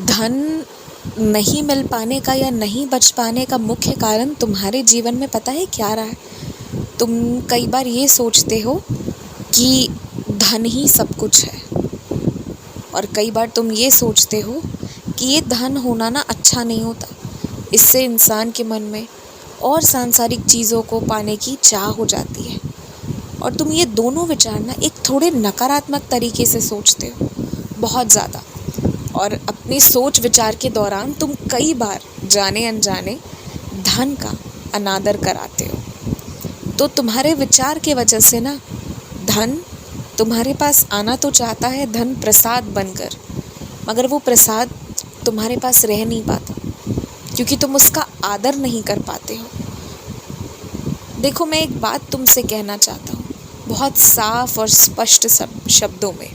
धन नहीं मिल पाने का या नहीं बच पाने का मुख्य कारण तुम्हारे जीवन में पता है क्या रहा है? तुम कई बार ये सोचते हो कि धन ही सब कुछ है, और कई बार तुम ये सोचते हो कि ये धन होना ना अच्छा नहीं होता, इससे इंसान के मन में और सांसारिक चीज़ों को पाने की चाह हो जाती है। और तुम ये दोनों विचार ना एक थोड़े नकारात्मक तरीके से सोचते हो, बहुत ज़्यादा। और अपनी सोच विचार के दौरान तुम कई बार जाने अनजाने धन का अनादर कराते हो। तो तुम्हारे विचार की वजह से ना धन तुम्हारे पास आना तो चाहता है, धन प्रसाद बनकर, मगर वो प्रसाद तुम्हारे पास रह नहीं पाता क्योंकि तुम उसका आदर नहीं कर पाते हो। देखो, मैं एक बात तुमसे कहना चाहता हूँ बहुत साफ और स्पष्ट शब्दों में।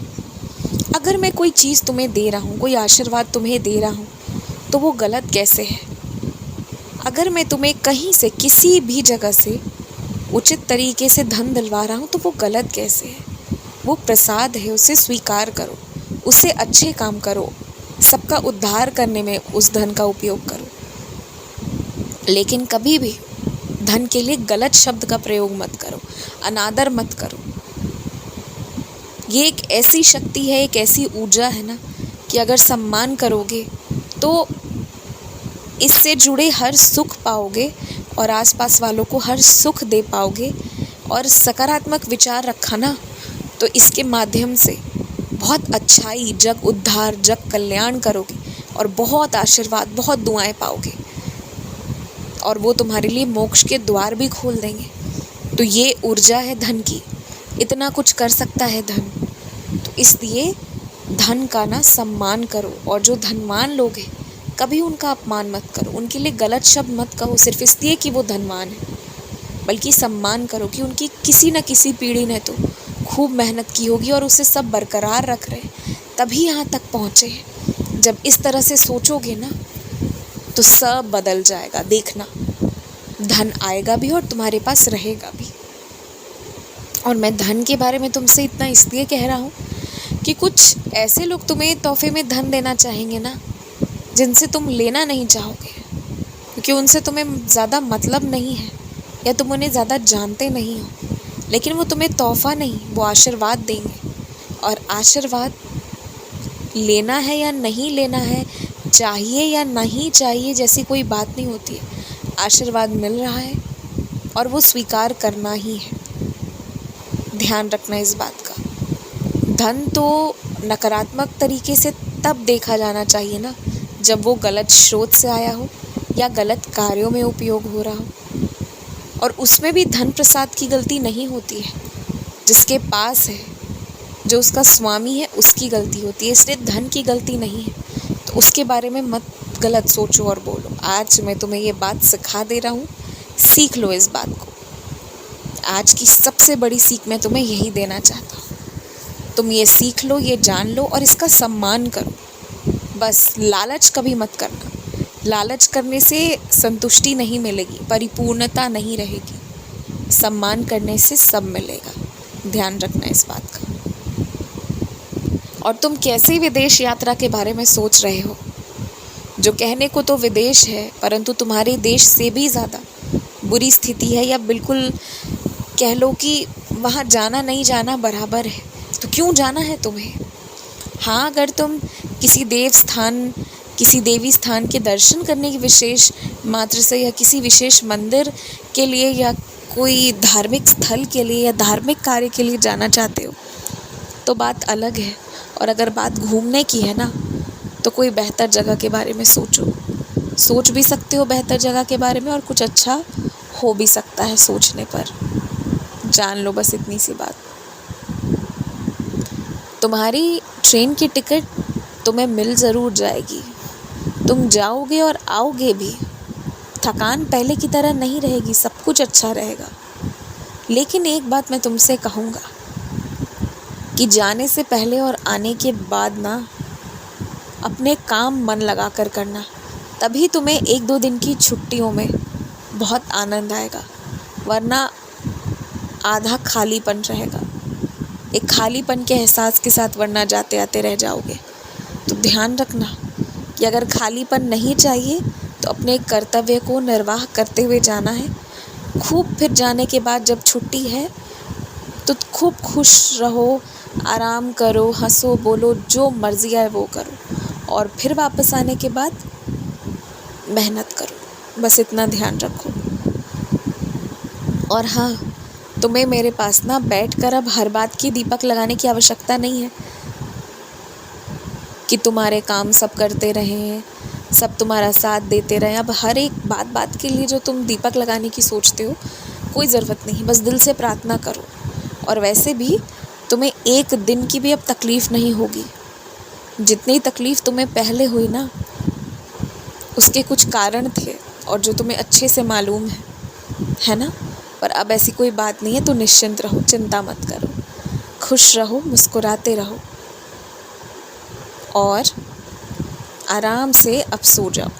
अगर मैं कोई चीज़ तुम्हें दे रहा हूँ, कोई आशीर्वाद तुम्हें दे रहा हूँ, तो वो गलत कैसे है? अगर मैं तुम्हें कहीं से किसी भी जगह से उचित तरीके से धन दिलवा रहा हूँ तो वो गलत कैसे है? वो प्रसाद है, उसे स्वीकार करो, उससे अच्छे काम करो, सबका उद्धार करने में उस धन का उपयोग करो। लेकिन कभी भी धन के लिए गलत शब्द का प्रयोग मत करो, अनादर मत करो। ये एक ऐसी शक्ति है, एक ऐसी ऊर्जा है ना कि अगर सम्मान करोगे तो इससे जुड़े हर सुख पाओगे और आसपास वालों को हर सुख दे पाओगे। और सकारात्मक विचार रखा ना तो इसके माध्यम से बहुत अच्छाई, जग उद्धार, जग कल्याण करोगे और बहुत आशीर्वाद, बहुत दुआएं पाओगे, और वो तुम्हारे लिए मोक्ष के द्वार भी खोल देंगे। तो ये ऊर्जा है धन की, इतना कुछ कर सकता है धन। तो इसलिए धन का ना सम्मान करो, और जो धनवान लोग हैं कभी उनका अपमान मत करो, उनके लिए गलत शब्द मत कहो सिर्फ इसलिए कि वो धनवान है, बल्कि सम्मान करो कि उनकी किसी न किसी पीढ़ी ने तो खूब मेहनत की होगी और उसे सब बरकरार रख रहे हैं, तभी यहाँ तक पहुँचे हैं। जब इस तरह से सोचोगे ना तो सब बदल जाएगा, देखना, धन आएगा भी और तुम्हारे पास रहेगा भी। और मैं धन के बारे में तुमसे इतना इसलिए कह रहा हूँ कि कुछ ऐसे लोग तुम्हें तोहफे में धन देना चाहेंगे ना जिनसे तुम लेना नहीं चाहोगे, क्योंकि उनसे तुम्हें ज़्यादा मतलब नहीं है या तुम उन्हें ज़्यादा जानते नहीं हो। लेकिन वो तुम्हें तोहफा नहीं, वो आशीर्वाद देंगे। और आशीर्वाद लेना है या नहीं लेना है, चाहिए या नहीं चाहिए, जैसी कोई बात नहीं होती है। आशीर्वाद मिल रहा है और वो स्वीकार करना ही है। ध्यान रखना इस बात का। धन तो नकारात्मक तरीके से तब देखा जाना चाहिए ना जब वो गलत स्रोत से आया हो या गलत कार्यों में उपयोग हो रहा हो, और उसमें भी धन प्रसाद की गलती नहीं होती है, जिसके पास है, जो उसका स्वामी है, उसकी गलती होती है। इसलिए धन की गलती नहीं है, तो उसके बारे में मत गलत सोचो और बोलो। आज मैं तुम्हें ये बात सिखा दे रहा हूँ, सीख लो इस बात को। आज की सबसे बड़ी सीख मैं तुम्हें यही देना चाहता हूँ। तुम ये सीख लो, ये जान लो और इसका सम्मान करो। बस लालच कभी मत करना। लालच करने से संतुष्टि नहीं मिलेगी, परिपूर्णता नहीं रहेगी। सम्मान करने से सब मिलेगा। ध्यान रखना इस बात का। और तुम कैसे विदेश यात्रा के बारे में सोच रहे हो, जो कहने को तो विदेश है परंतु तुम्हारे देश से भी ज़्यादा बुरी स्थिति है, या बिल्कुल कह लो कि वहाँ जाना नहीं जाना बराबर है। तो क्यों जाना है तुम्हें? हाँ, अगर तुम किसी देव स्थान, किसी देवी स्थान के दर्शन करने की विशेष मात्र से, या किसी विशेष मंदिर के लिए, या कोई धार्मिक स्थल के लिए या धार्मिक कार्य के लिए जाना चाहते हो तो बात अलग है। और अगर बात घूमने की है ना तो कोई बेहतर जगह के बारे में सोचो। सोच भी सकते हो बेहतर जगह के बारे में, और कुछ अच्छा हो भी सकता है सोचने पर। जान लो बस इतनी सी बात। तुम्हारी ट्रेन की टिकट तुम्हें मिल ज़रूर जाएगी, तुम जाओगे और आओगे भी। थकान पहले की तरह नहीं रहेगी, सब कुछ अच्छा रहेगा। लेकिन एक बात मैं तुमसे कहूँगा कि जाने से पहले और आने के बाद ना अपने काम मन लगा कर करना, तभी तुम्हें 1-2 दिन की छुट्टियों में बहुत आनंद आएगा, वरना आधा खालीपन रहेगा। एक खालीपन के एहसास के साथ वरना जाते आते रह जाओगे। तो ध्यान रखना कि अगर खालीपन नहीं चाहिए तो अपने कर्तव्य को निर्वाह करते हुए जाना है। खूब फिर जाने के बाद जब छुट्टी है तो खूब खुश रहो, आराम करो, हंसो बोलो, जो मर्जी आए वो करो, और फिर वापस आने के बाद मेहनत करो। बस इतना ध्यान रखो। और हाँ, तुम्हें मेरे पास ना बैठ कर अब हर बात की दीपक लगाने की आवश्यकता नहीं है कि तुम्हारे काम सब करते रहें, सब तुम्हारा साथ देते रहें। अब हर एक बात बात के लिए जो तुम दीपक लगाने की सोचते हो, कोई ज़रूरत नहीं। बस दिल से प्रार्थना करो। और वैसे भी तुम्हें एक दिन की भी अब तकलीफ़ नहीं होगी। जितनी तकलीफ़ तुम्हें पहले हुई ना, उसके कुछ कारण थे और जो तुम्हें अच्छे से मालूम है ना। पर अब ऐसी कोई बात नहीं है, तो निश्चिंत रहो, चिंता मत करो, खुश रहो, मुस्कुराते रहो और आराम से अब सो जाओ।